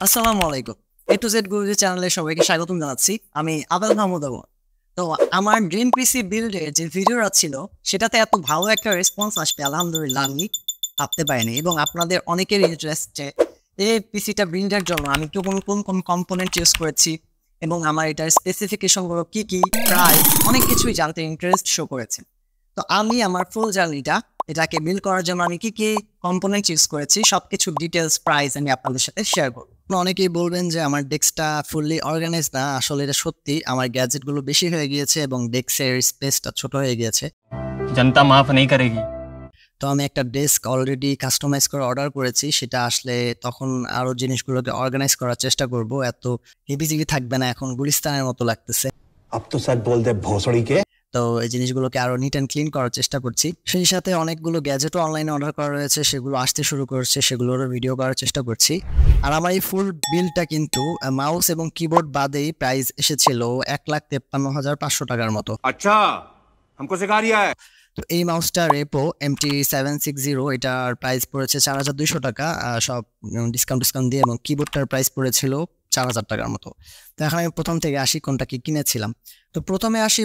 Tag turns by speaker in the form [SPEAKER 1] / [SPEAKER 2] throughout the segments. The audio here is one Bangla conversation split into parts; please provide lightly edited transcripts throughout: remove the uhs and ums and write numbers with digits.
[SPEAKER 1] আসসালামু আলাইকুম। এ টু জেড গুরুজি চ্যানেলে সবাইকে স্বাগতম জানাচ্ছি। আমি আবেল মাহমুদ আবু। তো আমার ড্রিম পিসি বিল্ডের যে ভিডিওটা ছিল সেটাতে এত ভালো একটা রেসপন্স আসবে আলহামদুলিল্লাহ আমি ভাবতে পারিনি, এবং আপনাদের অনেকের ইন্টারেস্ট যে এই পিসিটা বিল্ডের জন্য আমি কোন কোন কোন কম্পোনেন্ট ইউজ করেছি এবং আমার এটার স্পেসিফিকেশনগুলো কি কি, প্রাইস, অনেক কিছুই জানতে ইন্টারেস্ট শো করেছে। তো আমি আমার ফুল জার্নিটা এটাকে বিল্ড করার জন্য আমি কি কি কম্পোনেন্ট ইউজ করেছি সবকিছু ডিটেলস প্রাইস আমি আপনাদের সাথে শেয়ার করব। অনেকেই বলবেন যে আমার ডেস্কটা ফুললি অর্গানাইজ না, আসলে এটা সত্যি আমার গ্যাজেটগুলো বেশি হয়ে গিয়েছে এবং ডেস্কের স্পেসটা ছোট হয়ে গিয়েছে।
[SPEAKER 2] जनता माफ नहीं करेगी।
[SPEAKER 1] তো আমি একটা ডেস্ক অলরেডি কাস্টমাইজ করে অর্ডার করেছি, সেটা আসলে তখন আরো জিনিসগুলোকে অর্গানাইজ করার চেষ্টা করব। এত হেভিজিভি থাকবে না, এখন গুলিস্তানের মতো লাগতেছে।
[SPEAKER 3] अब तो सच बोल दे भोसड़ी के।
[SPEAKER 1] তো এই জিনিসগুলোকে আরো নিট অ্যান্ড ক্লিন করার চেষ্টা করছি। সেই সাথে অনেকগুলো গ্যাজেটও অনলাইনে অর্ডার করা রয়েছে, সেগুলো আসতে শুরু করেছে, সেগুলোরও ভিডিও করার চেষ্টা করছি। আর আমার এই ফুল বিলটা কিন্তু মাউস এবং কিবোর্ড বাদেই প্রাইস এসেছিল 1,53,500 টাকার মতো।
[SPEAKER 3] अच्छा हमको सिखा रिया है।
[SPEAKER 1] তো এই মাউসটা রেপো MT760, এটার প্রাইস পড়েছে 4,200 টাকা, সব ডিসকাউন্ট দিয়ে, এবং কিবোর্ডটার প্রাইস পড়েছিল 4,000 টাকার মতো। তো এখন আমি প্রথম থেকে আসি কোনটা কি কিনেছিলাম। তো প্রথমে আসি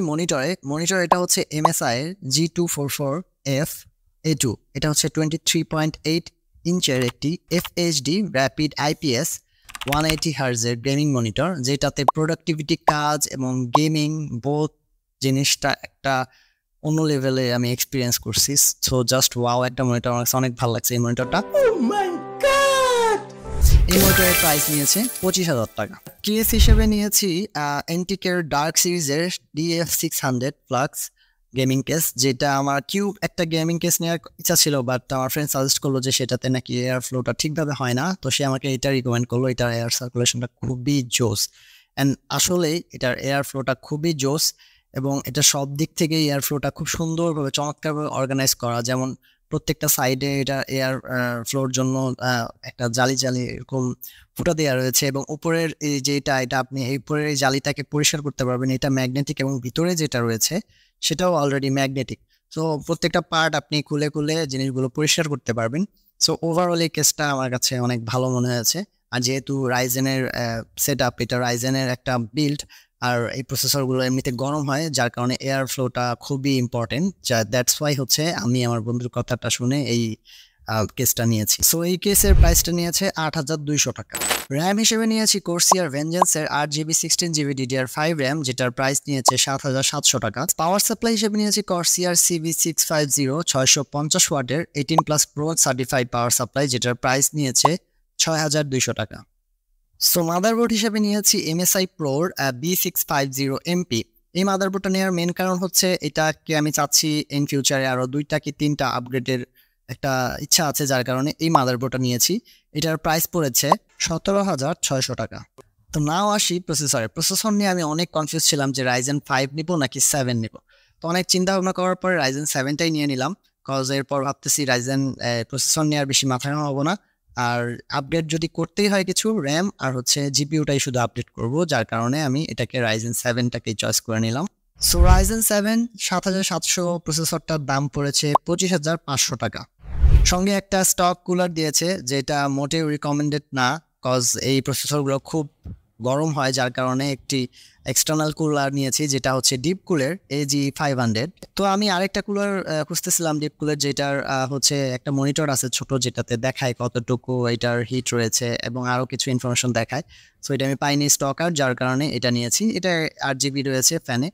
[SPEAKER 1] মনিটর এটা হচ্ছে MSI এর G244F-A2। এটা হচ্ছে 23.8 ইঞ্চের একটি FHD র্যাপিড IPS 180 হার্জের গেমিং মনিটর, যেটাতে প্রোডাক্টিভিটি, কাজ এবং গেমিং বোথ জিনিসটা একটা অন্য লেভেলে আমি এক্সপিরিয়েন্স করছি। সো জাস্ট ওয়াও একটা মনিটর, আমার অনেক ভালো লাগছে এই মনিটরটা। এই মনিটরের প্রাইস নিয়েছে 25,000 টাকা। কেস হিসেবে নিয়েছি এন্টিকের ডার্ক সিরিজের DF600 ফ্লাক্স গেমিং কেস, যেটা আমার কিউব একটা গেমিং কেস নেওয়ার ইচ্ছা ছিল, বাট আমার ফ্রেন্ড সাজেস্ট করলো যে সেটাতে নাকি এয়ার ফ্লোটা ঠিকভাবে হয় না, তো সে আমাকে এটা রিকমেন্ড করলো। এটার এয়ার সার্কুলেশনটা খুবই জোস, অ্যান্ড আসলেই এটার এয়ার ফ্লোটা খুবই জোস, এবং এটা সব দিক থেকে এয়ার ফ্লোটা খুব সুন্দরভাবে চমৎকারভাবে অর্গানাইজ করা। যেমন প্রত্যেকটা সাইডে এটা এয়ার ফ্লোর জন্য একটা জালি এরকম ফুটা দেওয়া রয়েছে, এবং উপরের এই যেটা এটা আপনি এই উপরের এই জালিটাকে পরিষ্কার করতে পারবেন, এটা ম্যাগনেটিক, এবং ভিতরে যেটা রয়েছে সেটাও অলরেডি ম্যাগনেটিক। সো প্রত্যেকটা পার্ট আপনি খুলে খুলে জিনিসগুলো পরিষ্কার করতে পারবেন। সো ওভারঅল এই কেসটা আমার কাছে অনেক ভালো মনে হয়েছে। আর যেহেতু রাইজেনের সেট আপ, এটা রাইজেনের একটা বিল্ড, আর এই প্রসেসরগুলো এমনিতে গরম হয়, যার কারণে এয়ার ফ্লোটা খুবই ইম্পর্টেন্ট। দ্যাটস ওয়াই হচ্ছে আমি আমার বন্ধুর কথাটা শুনে এই কেসটা নিয়েছি। সো এই কেসের প্রাইসটা নিয়েছে 8,200 টাকা। র্যাম হিসেবে নিয়েছি কোর্সিয়ার ভেঞ্জেন্সের 8GB 16GB DDR5 র্যাম, যেটার প্রাইস নিয়েছে 7,700 টাকা। পাওয়ার সাপ্লাই হিসেবে নিয়েছি কর্সিয়ার CV650 650 ওয়াটের 18+ Pro সার্টিফাইড পাওয়ার সাপ্লাই, যেটার প্রাইস নিয়েছে 6,200 টাকা। সো মাদারবোর্ড হিসেবে নিয়েছি MSI Proর B650MP। এই মাদারবোর্ডটা নেওয়ার মেন কারণ হচ্ছে এটাকে আমি চাচ্ছি ইন ফিউচারে আরো 2টা কি 3টা আপগ্রেডের একটা ইচ্ছা আছে, যার কারণে এই মাদারবোর্ডটা নিয়েছি। এটার প্রাইস পড়েছে 17,600 টাকা। তো নাও আসি প্রসেসর নিয়ে আমি অনেক কনফিউজ ছিলাম যে Ryzen 5 নিব নাকি 7 নিব। তো অনেক চিন্তা ভাবনা করার পরে Ryzen 7টাই নিয়ে নিলাম, কজ এরপর ভাবতেছি Ryzen প্রসেসর নিয়ে আর বেশি মাথায় হবো না, আর আপডেট যদি করতেই হয় কিছু র্যাম আর হচ্ছে জিপিইউটাই শুধু আপডেট করব, যার কারণে আমি এটাকে Ryzen 7টাকেই চয়েস করে নিলাম। সো Ryzen 7 7700 প্রসেসরটার দাম পড়েছে 25,500 টাকা। সঙ্গে একটা স্টক কুলার দিয়েছে, যেটা মোটেও রিকমেন্ডেড না, কজ এই প্রসেসরগুলো খুব গরম হয়, যার কারণে একটি এক্সটার্নাল কুলার নিয়েছি, যেটা হচ্ছে ডিপ কুলের AG500। তো আমি আরেকটা কুলার খুঁজতেছিলাম ডিপ কুলের, যেটার হচ্ছে একটা মনিটর আছে ছোট, যেটাতে দেখায় কতটুকু এটার হিট রয়েছে এবং আরও কিছু ইনফরমেশন দেখায়। সো এটা আমি পাইনি স্টক, আর যার কারণে এটা নিয়েছি। এটা 8GB রয়েছে ফ্যানে।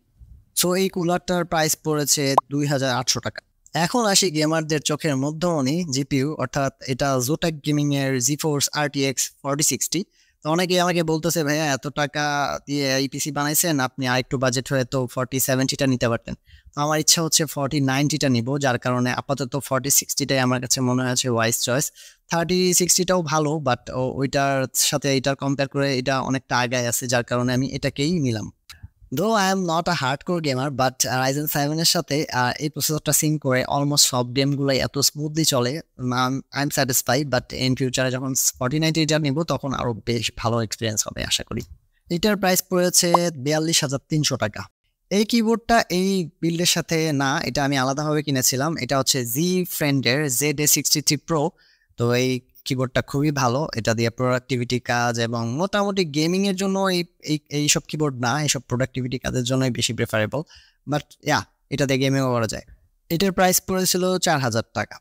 [SPEAKER 1] সো এই কুলারটার প্রাইস পড়েছে 2,800 টাকা। এখন আসি গেমারদের চোখের মধ্যমণি জিপিইউ, অর্থাৎ এটা জোটেক গেমিং এর GeForce RTX 4060। তো অনেকে আমাকে বলতেছে, ভাইয়া এত টাকা দিয়ে এই পিসি বানাইছেন, আপনি আরেকটু বাজেট হয়ে তো 4070টা নিতে পারতেন। তো আমার ইচ্ছা হচ্ছে 4090টা নিব, যার কারণে আপাতত 4060টাই আমার কাছে মনে হয়েছে ওয়াইজ চয়েস। 3060টাও ভালো, বাট ওইটার সাথে এটার কম্পেয়ার করে এটা অনেকটা আগায় আছে, যার কারণে আমি এটাকেই নিলাম। Though I am not a hardcore gamer, but Ryzen 7 এর সাথে এই প্রসেসরটা সিঙ্ক করে অলমোস্ট সব গেমগুলোই এত স্মুথলি চলে, I am satisfied. But in ফিউচারে যখন 4090 নিব তখন আরো বেশ ভালো এক্সপিরিয়েন্স হবে আশা করি। এটার প্রাইস পড়েছে 42,300 টাকা। এই কিবোর্ডটা এই বিল্ডের সাথে না, এটা আমি আলাদাভাবে কিনেছিলাম। এটা হচ্ছে জি ফ্রেন্ডের ZA63 Pro। তো এই কিবোর্ডটা খুবই ভালো, এটা দিয়ে প্রোডাক্টিভিটি কাজ এবং মোটামুটি গেমিং এর জন্য এইসব কিবোর্ড না, এইসব প্রোডাক্টিভিটি কাজের জন্যই বেশি প্রেফারেবল। বাট এটা দিয়ে গেমিংও করা যায়। এটার প্রাইস পড়েছিল 4000 টাকা।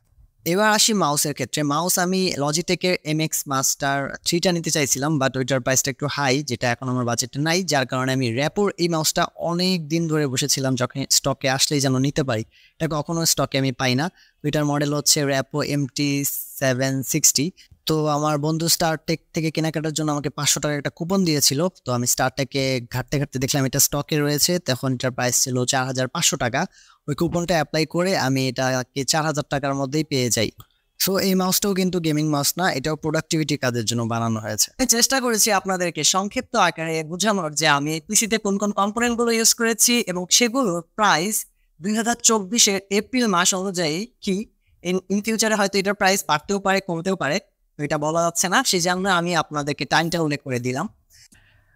[SPEAKER 1] এবার আসি মাউসের ক্ষেত্রে। মাউস আমি লজিটেকের MX মাস্টার 3টা নিতে চাইছিলাম, বাট ওইটার প্রাইসটা একটু হাই, যেটা এখন আমার বাজেটে নাই, যার কারণে আমি র্যাপোর এই মাউসটা অনেক দিন ধরে বসেছিলাম যখন স্টকে আসলেই যেন নিতে পারি, এটা কখনো স্টকে আমি পাই না। ওইটার মডেল হচ্ছে র্যাপো MT760। তো আমার বন্ধু স্টারটেক থেকে কেনাকাটার জন্য আমাকে 500 টাকার একটা কুপন দিয়েছিল। তো আমি স্টারটেকে ঘাটতে ঘাটতে দেখলাম এটা স্টকে রয়েছে, তখন এটার প্রাইস ছিল 4500 টাকা। ওই কুপনটা অ্যাপ্লাই করে আমি এটাকে 4000 টাকার মধ্যেই পেয়ে যাই। সো এই মাউসটাও কিন্তু গেমিং মাউস না, এটাও প্রোডাক্টিভিটি কাজের জন্য বানানো হয়েছে। চেষ্টা করেছি আপনাদেরকে সংক্ষিপ্ত আকারে বোঝানোর যে আমি পিসিতে কোন কোন কম্পোনেন্টগুলো ইউজ করেছি এবং সেগুলোর প্রাইস 2024-এর এপ্রিল মাস অনুযায়ী কি। ইন ফিউচারে হয়তো এটার প্রাইস বাড়তেও পারে, কমতেও পারে, এটা বলা যাচ্ছে না, সেই জন্য আমি আপনাদেরকে টাইমটা উল্লেখ করে দিলাম।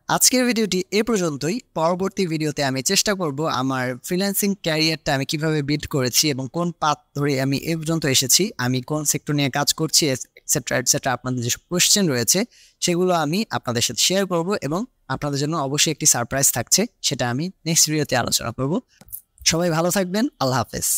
[SPEAKER 1] আজকের ভিডিওটি এ পর্যন্তই। পরবর্তী ভিডিওতে আমি চেষ্টা করব আমার ফ্রিল্যান্সিং ক্যারিয়ারটা আমি কিভাবে বিল্ড করেছি এবং কোন পাথ ধরে আমি এ পর্যন্ত এসেছি, আমি কোন সেক্টর নিয়ে কাজ করছি, এটসেট্রা এটসেট্রা। আপনাদের যেসব কোয়েশ্চেন রয়েছে সেগুলো আমি আপনাদের সাথে শেয়ার করব এবং আপনাদের জন্য অবশ্যই একটি সারপ্রাইজ থাকছে, সেটা আমি নেক্সট ভিডিওতে আলোচনা করব। সবাই ভালো থাকবেন, আল্লাহ হাফেজ।